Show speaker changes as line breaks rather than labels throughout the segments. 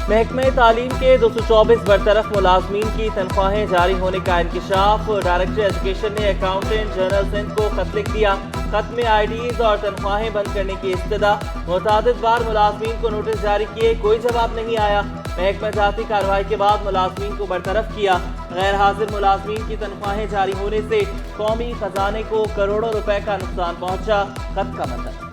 महकमे तालीम के 224 बरतरफ मुलाजमीन की तनख्वाहें जारी होने का इंकशाफ। डायरेक्टर एजुकेशन ने अकाउंटेंट जनरल सिंध को खत लिख दिया। खत में IDs और तनख्वाहें बंद करने की इस्तदा। मुतादिद बार मुलाजमीन को नोटिस जारी किए, कोई जवाब नहीं आया। महकमा जाती कार्रवाई के बाद मुलाजमीन को बरतरफ किया। गैर हाजिर मुलाजमीन की तनख्वाहें जारी होने से कौमी खजाने को करोड़ों रुपए का नुकसान पहुंचा। खत का मतलब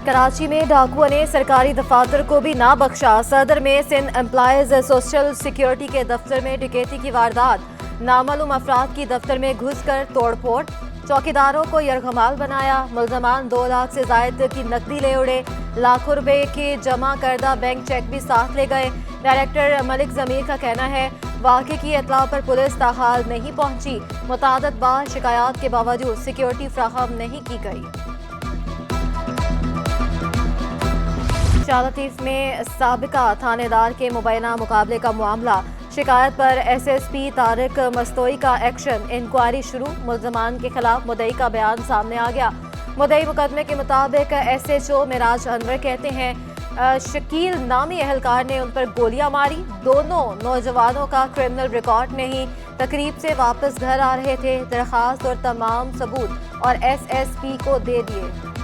कराची में डाकुओं ने सरकारी दफातर को भी ना बख्शा। सदर में सिंध एम्प्लॉयज सोशल सिक्योरिटी के दफ्तर में डकैती की वारदात। नामालूम अफराद की दफ्तर में घुसकर तोड़फोड़, चौकीदारों को यरगमाल बनाया। मुल्जमान 2 लाख से जायद की नकदी ले उड़े। लाखों रुपए के जमा करदा बैंक चेक भी साथ ले गए। डायरेक्टर मलिक जमीर का कहना है वाक़े की इतला पर पुलिस ताहाल नहीं पहुंची। मुतादिद बार शिकायत के बावजूद सिक्योरिटी फ्राहम नहीं की गई। शालतीफ में साबिका थानेदार के मुबैना मुकाबले का मामला। शिकायत पर SSP तारिक मस्तोई का एक्शन। इंक्वायरी शुरू। मुल्जमान के खिलाफ मुद्दई का बयान सामने आ गया। मुद्दई मुकदमे के मुताबिक SHO मिराज अनवर कहते हैं शकील नामी एहलकार ने उन पर गोलियां मारी। दोनों नौजवानों का क्रिमिनल रिकॉर्ड नहीं। तकरीब से वापस घर आ रहे थे। दरखास्त और तमाम सबूत और SSP को दे दिए।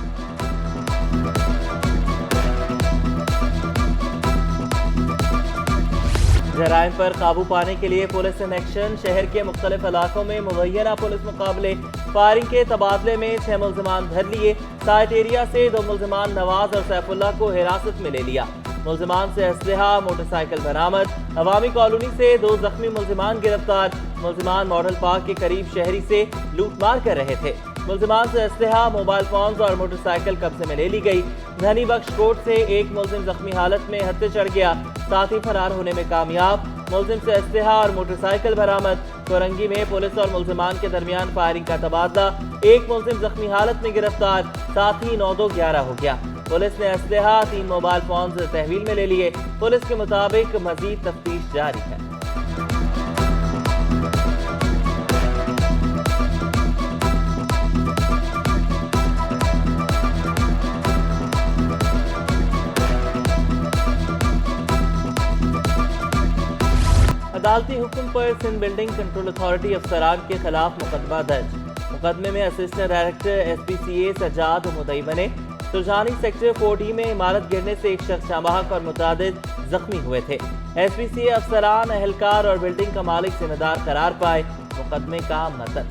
जराइम पर काबू पाने के लिए पुलिस इन एक्शन। शहर के मुख्तलिफ इलाकों में मुबैना पुलिस मुकाबले। फायरिंग के तबादले में 6 मुल्जिमान धर लिए। साइट एरिया से 2 मुल्जिमान नवाज और सैफुल्लाह को हिरासत में ले लिया। मुल्जिमान से असलहा मोटरसाइकिल बरामद। अवामी कॉलोनी से 2 जख्मी मुल्जिमान गिरफ्तार। मुल्जिमान मॉडल पार्क के करीब शहरी से लूटमार कर रहे थे। मुल्जिमान से असलहा, मोबाइल फोन्स और मोटरसाइकिल कब्जे में ले ली गई। धनी बख्श कोट से एक मुल्जिम जख्मी हालत में हत्थे चढ़ गया, साथ ही फरार होने में कामयाब। मुल्जिम से असलहा और मोटरसाइकिल बरामद। कोरंगी में पुलिस और मुल्जिमान के दरमियान फायरिंग का तबादला। एक मुल्जिम जख्मी हालत में गिरफ्तार, साथ ही 9-2-11 हो गया। पुलिस ने असलहा, 3 मोबाइल फोन्स तहवील में ले लिए। पुलिस के मुताबिक मजीद तफ्तीश जारी है। अदालती हुक्म पर सिंध बिल्डिंग कंट्रोल अथॉरिटी अफसरान के खिलाफ मुकदमा दर्ज। मुकदमे में असिस्टेंट डायरेक्टर SPCA सजाद मुद्दई बने। सुरजानी सेक्टर 4D में इमारत गिरने से एक शख्स जांबाहक और मुतादिद जख्मी हुए थे। SPCA अफसरान, एहलकार और बिल्डिंग का मालिक जिम्मेदार करार पाए। मुकदमे का मतन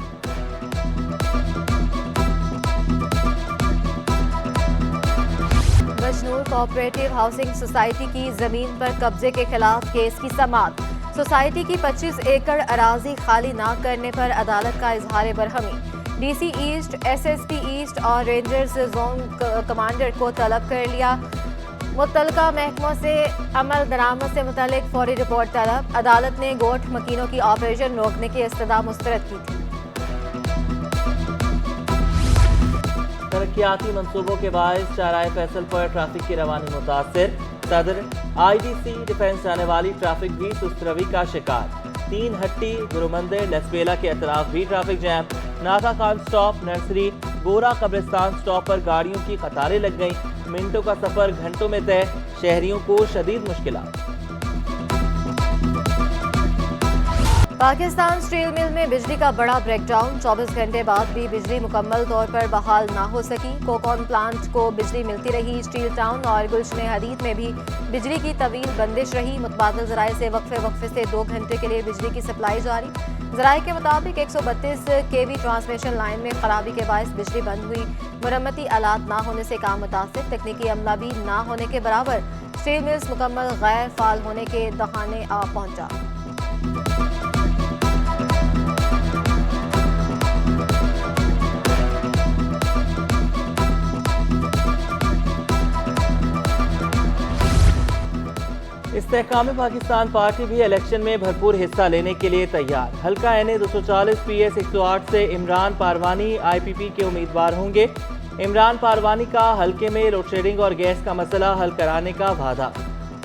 बजनूर कोऑपरेटिव हाउसिंग सोसाइटी की जमीन पर कब्जे के खिलाफ केस की समाअत। सोसाइटी की 25 एकड़ अराजी खाली न करने पर अदालत का इजहार बरहमी। DC ईस्ट, SSP ईस्ट और रेंजर्स जोन कमांडर को तलब कर लिया। मुतलका महकमों से अमल दरामद से मुतालिक फौरी रिपोर्ट तलब। अदालत ने गोट मकीनों की ऑपरेशन रोकने की इस्तदा मुस्तरद की थी।
तरक्याती मंसूबों के बायस चाराए फैसल पर ट्रैफिक की रवानी मुतासर। सदर IDC डिफेंस जाने वाली ट्रैफिक भी सुस्त रवी का शिकार। 3 हट्टी, गुरुमंदिर, लसबेला के अतराफ भी ट्रैफिक जैम। नाथा खान स्टॉप, नर्सरी, गोरा कब्रिस्तान स्टॉप पर गाड़ियों की कतारें लग गईं। मिनटों का सफर घंटों में तय। शहरियों को शदीद मुश्किलात।
पाकिस्तान स्टील मिल में बिजली का बड़ा ब्रेकडाउन। 24 घंटे बाद भी बिजली मुकम्मल तौर पर बहाल ना हो सकी। कोकॉन प्लांट को बिजली मिलती रही। स्टील टाउन और गुलशन हदीद में भी बिजली की तवील बंदिश रही। मुतबादल जराये से वक्फे से 2 घंटे के लिए बिजली की सप्लाई जारी। जराये के मुताबिक 132 kV ट्रांसमिशन लाइन में खराबी के बायस बिजली बंद हुई। मरम्मती आलात ना होने से काम मुतासिर। तकनीकी अमला भी ना होने के बराबर। स्टील मिल्स मुकम्मल गैर फाल होने के दहाने आ पहुंचा।
इस्तेहकाम पाकिस्तान पार्टी भी इलेक्शन में भरपूर हिस्सा लेने के लिए तैयार। हल्का NA 240 PS 108 से इमरान पारवानी IPP के उम्मीदवार होंगे। इमरान पारवानी का हल्के में लोड शेडिंग और गैस का मसला हल कराने का वादा।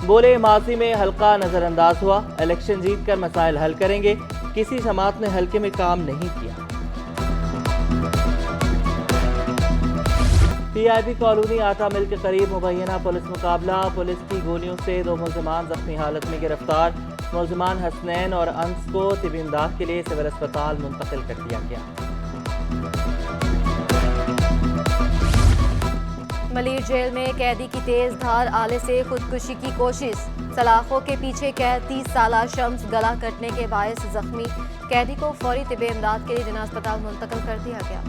बोले माजी में हल्का नजरअंदाज हुआ, इलेक्शन जीत कर मसाइल हल करेंगे। किसी जमात ने हल्के में काम नहीं किया। टीआईबी कॉलोनी आटा मिल के करीब मुबैना पुलिस मुकाबला, पुलिस की गोलियों से 2 मुलजमान जख्मी हालत में गिरफ्तार। मुलजमान हसनैन और अंस को तिबी इमदाद के लिए सिविल अस्पताल मुंतकिल कर दिया गया।
मलीर जेल में कैदी की तेज धार आले से खुदकुशी की कोशिश, सलाखों के पीछे कैद 30 साला शम्स गला कटने के बायस जख्मी, कैदी को फौरी तिबे इमदाद के लिए जिला अस्पताल मुंतकिल कर दिया गया।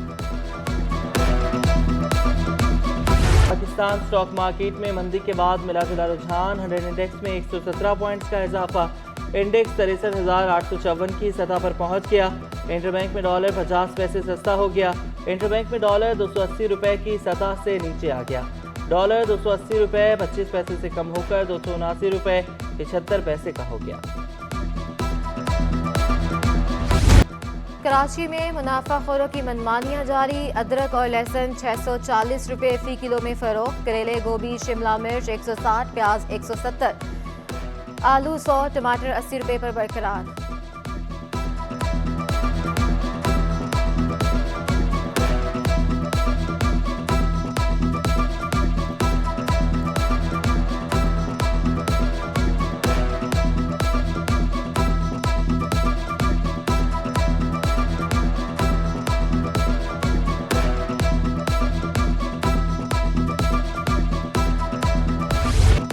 पाकिस्तान स्टॉक मार्केट में मंदी के बाद मिला जुला रुझान, 100 इंडेक्स में 117 पॉइंट्स का इजाफा, इंडेक्स 63,854 की सतह पर पहुंच गया। इंटरबैंक में डॉलर 50 पैसे सस्ता हो गया। इंटरबैंक में डॉलर 280 रुपए की सतह से नीचे आ गया। डॉलर 280 रुपए 25 पैसे से कम होकर 279 रुपए 75 पैसे का हो गया।
कराची में मुनाफाखोरों की मनमानियां जारी, अदरक और लहसुन 640 रुपए फी किलो में फरोख्त, करेले, गोभी, शिमला मिर्च 160, प्याज 170, आलू 100, टमाटर 80 रुपए पर बरकरार।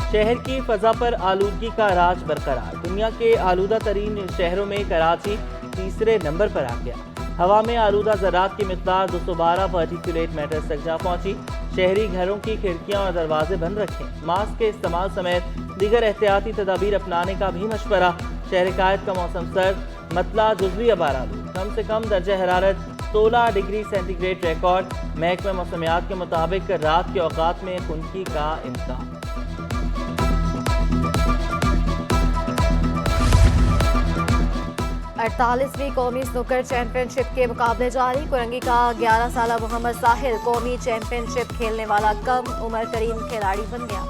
शहर की फजा पर आलूदगी का राज बरकरार, दुनिया के आलूदा तरीन शहरों में कराची तीसरे नंबर पर आ गया। हवा में आलूदा ज़रात की मिकदार 212 पार्टिकुलेट मैटर्स तक जा पहुंची। शहरी घरों की खिड़कियां और दरवाजे बंद रखें, मास्क के इस्तेमाल समेत दीगर एहतियाती तदाबीर अपनाने का भी मशवरा। शहर कायद का मौसम सर्द, मतला जुज़वी अबार आलूद, कम से कम दर्जा हरारत 16 डिग्री सेंटीग्रेड रिकॉर्ड। महकमा मौसमियात के मुताबिक रात के औकात में खुनकी का इम्कान।
48वीं कौमी स्नूकर चैंपियनशिप के मुकाबले जारी, कुरंगी का 11 साला मोहम्मद साहिल कौमी चैंपियनशिप खेलने वाला कम उम्र तरीन खिलाड़ी बन गया।